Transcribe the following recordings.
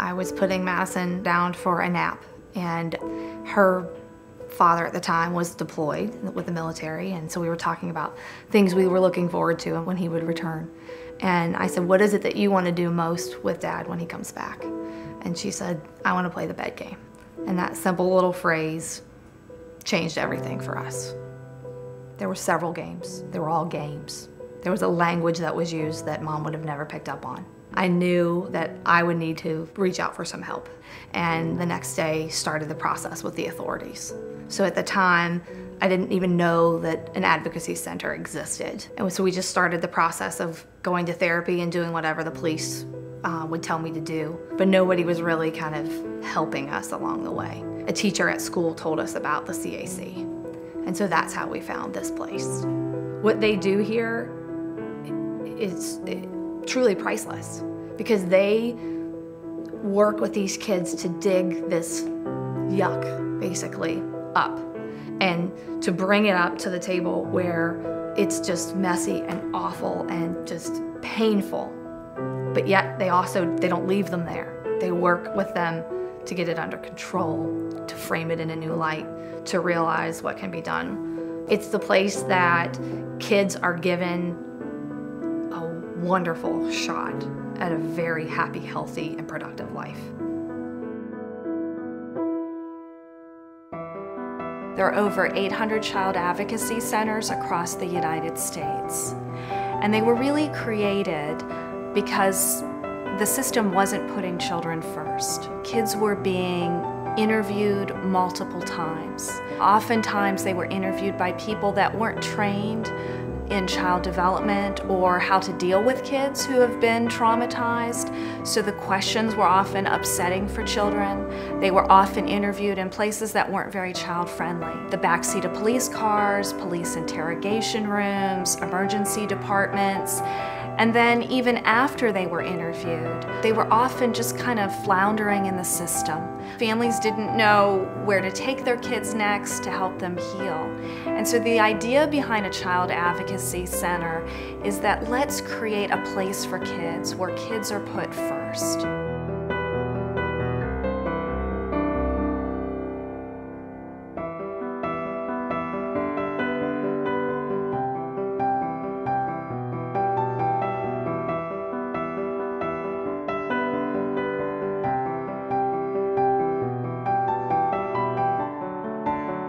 I was putting Madison down for a nap, and her father at the time was deployed with the military, and so we were talking about things we were looking forward to when he would return. And I said, what is it that you want to do most with Dad when he comes back? And she said, I want to play the bed game. And that simple little phrase changed everything for us. There were several games. They were all games. There was a language that was used that Mom would have never picked up on. I knew that I would need to reach out for some help. And the next day started the process with the authorities. So at the time, I didn't even know that an advocacy center existed. And so we just started the process of going to therapy and doing whatever the police would tell me to do. But nobody was really kind of helping us along the way. A teacher at school told us about the CAC. And so that's how we found this place. What they do here is truly priceless, because they work with these kids to dig this yuck, basically, up, and to bring it up to the table where it's just messy and awful and just painful. But yet they don't leave them there. They work with them to get it under control, to frame it in a new light, to realize what can be done. It's the place that kids are given a wonderful shot at a very happy, healthy, and productive life. There are over 800 child advocacy centers across the United States. And they were really created because the system wasn't putting children first. Kids were being interviewed multiple times. Oftentimes they were interviewed by people that weren't trained in child development or how to deal with kids who have been traumatized. So the questions were often upsetting for children. They were often interviewed in places that weren't very child-friendly. The backseat of police cars, police interrogation rooms, emergency departments. And then even after they were interviewed, they were often just kind of floundering in the system. Families didn't know where to take their kids next to help them heal. And so the idea behind a child advocacy center is that let's create a place for kids where kids are put first.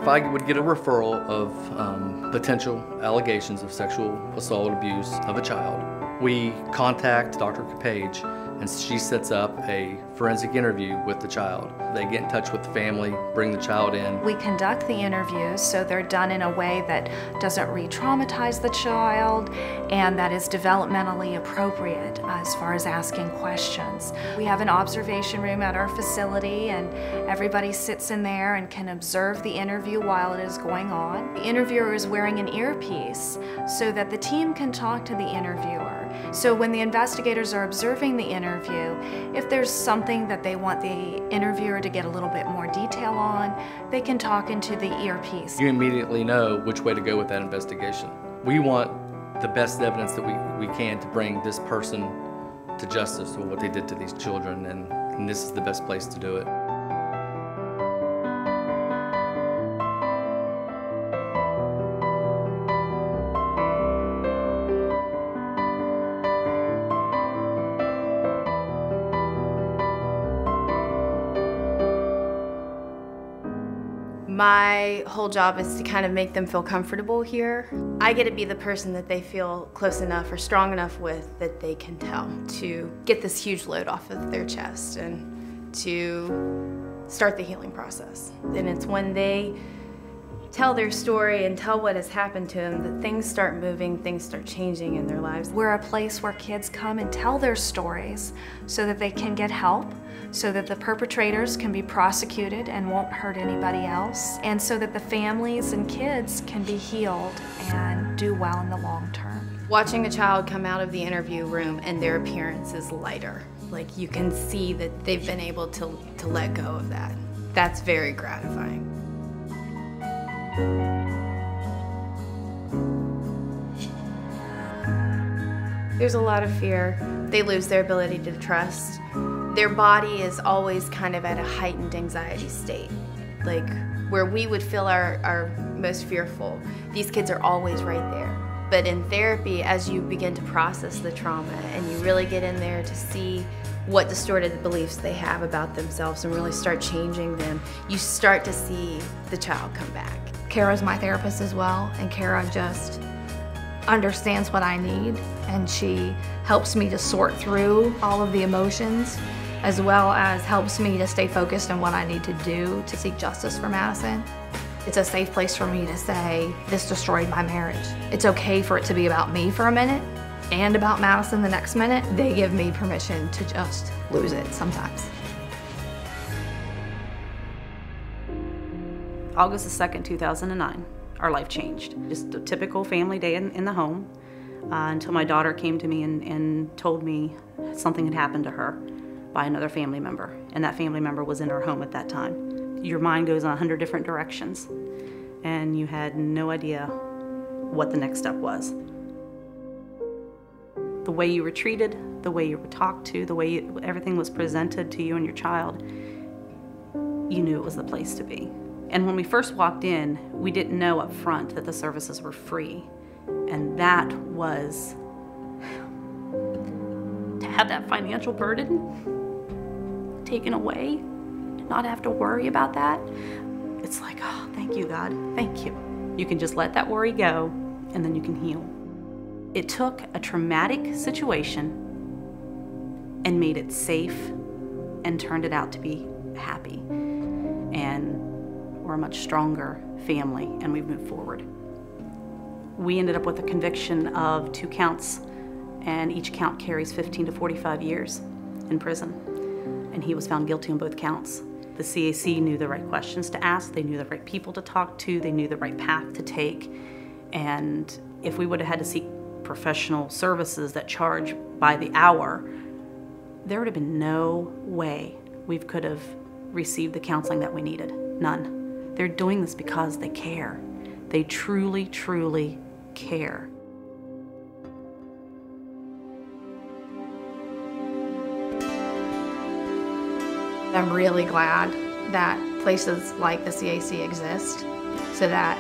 If I would get a referral of potential allegations of sexual assault, abuse of a child, we contact Dr. Capage, and she sets up a forensic interview with the child. They get in touch with the family, bring the child in. We conduct the interviews so they're done in a way that doesn't re-traumatize the child and that is developmentally appropriate as far as asking questions. We have an observation room at our facility, and everybody sits in there and can observe the interview while it is going on. The interviewer is wearing an earpiece so that the team can talk to the interviewer. So when the investigators are observing the interview, if there's something that they want the interviewer to get a little bit more detail on, they can talk into the earpiece. You immediately know which way to go with that investigation. We want the best evidence that we can to bring this person to justice for what they did to these children, and this is the best place to do it. My whole job is to kind of make them feel comfortable here. I get to be the person that they feel close enough or strong enough with that they can tell, to get this huge load off of their chest and to start the healing process. And it's when they tell their story and tell what has happened to them that things start moving, things start changing in their lives. We're a place where kids come and tell their stories so that they can get help, so that the perpetrators can be prosecuted and won't hurt anybody else, and so that the families and kids can be healed and do well in the long term. Watching a child come out of the interview room and their appearance is lighter, like you can see that they've been able to let go of that. That's very gratifying. There's a lot of fear. They lose their ability to trust. Their body is always kind of at a heightened anxiety state. Like where we would feel our most fearful, these kids are always right there. But in therapy, as you begin to process the trauma and you really get in there to see what distorted beliefs they have about themselves and really start changing them, you start to see the child come back. Kara's my therapist as well, and Kara just understands what I need, and she helps me to sort through all of the emotions, as well as helps me to stay focused on what I need to do to seek justice for Madison. It's a safe place for me to say, this destroyed my marriage. It's okay for it to be about me for a minute and about Madison the next minute. They give me permission to just lose it sometimes. August 2nd, 2009, our life changed. Just a typical family day in the home until my daughter came to me and told me something had happened to her by another family member, and that family member was in our home at that time. Your mind goes in 100 different directions, and you had no idea what the next step was. The way you were treated, the way you were talked to, the way everything was presented to you and your child, you knew it was the place to be. And when we first walked in, we didn't know up front that the services were free. And that was, to have that financial burden taken away, to not have to worry about that, it's like, oh, thank you, God, thank you. You can just let that worry go, and then you can heal. It took a traumatic situation and made it safe and turned it out to be happy. And we're a much stronger family, and we've moved forward. We ended up with a conviction of 2 counts, and each count carries 15 to 45 years in prison. And he was found guilty on both counts. The CAC knew the right questions to ask, they knew the right people to talk to, they knew the right path to take. And if we would have had to seek professional services that charge by the hour, there would have been no way we could have received the counseling that we needed. None. They're doing this because they care. They truly, truly care. I'm really glad that places like the CAC exist so that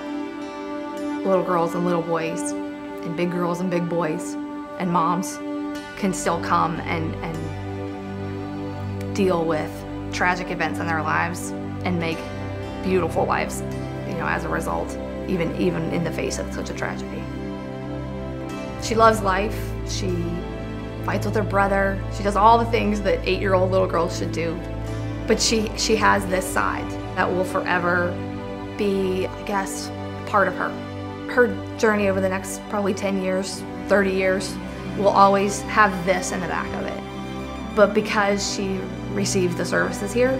little girls and little boys and big girls and big boys and moms can still come and deal with tragic events in their lives and make beautiful lives, you know, as a result, even in the face of such a tragedy. She loves life. She fights with her brother. She does all the things that 8-year-old little girls should do. But she has this side that will forever be, I guess, part of her. Her journey over the next probably 10 years, 30 years, will always have this in the back of it. But because she receives the services here,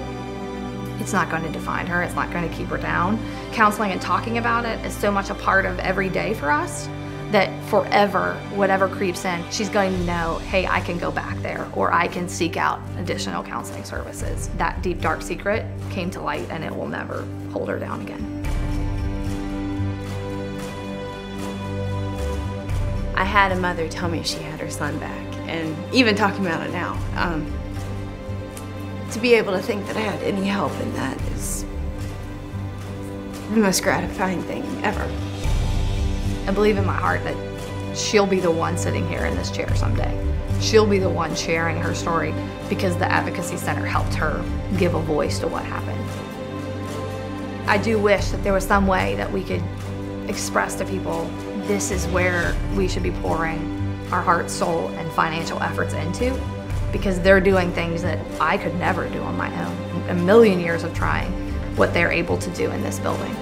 it's not going to define her, it's not going to keep her down. Counseling and talking about it is so much a part of every day for us that forever, whatever creeps in, she's going to know, hey, I can go back there, or I can seek out additional counseling services. That deep, dark secret came to light, and it will never hold her down again. I had a mother tell me she had her son back, and even talking about it now, to be able to think that I had any help in that is the most gratifying thing ever. I believe in my heart that she'll be the one sitting here in this chair someday. She'll be the one sharing her story because the Advocacy Center helped her give a voice to what happened. I do wish that there was some way that we could express to people this is where we should be pouring our heart, soul, and financial efforts into, because they're doing things that I could never do on my own. A million years of trying what they're able to do in this building.